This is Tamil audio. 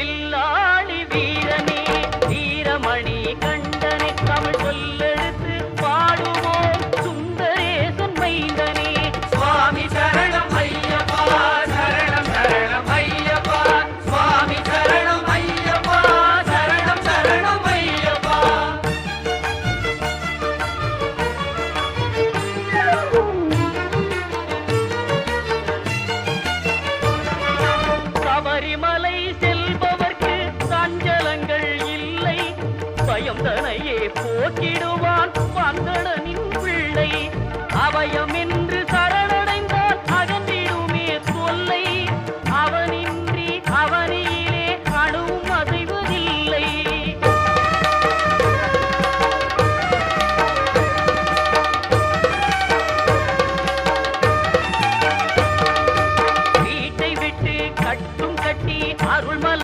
வில்லாளி வீரனே வீரமணி கண்டனே தமிழ் சொல்லெடுத்து பாடுவோம் சுந்தரேசன் மைந்தனே. சுவாமி சரணம் ஐயப்பா சரணம் சரணம் ஐயப்பா சுவாமி சரணம் ஐயப்பா சரணம் சரணம் ஐயப்பா. சபரிமலை செல்பவர்க்கு சஞ்சலங்கள் இல்லை பயம் தனையே போக்கிடுவான் வந்தடனின்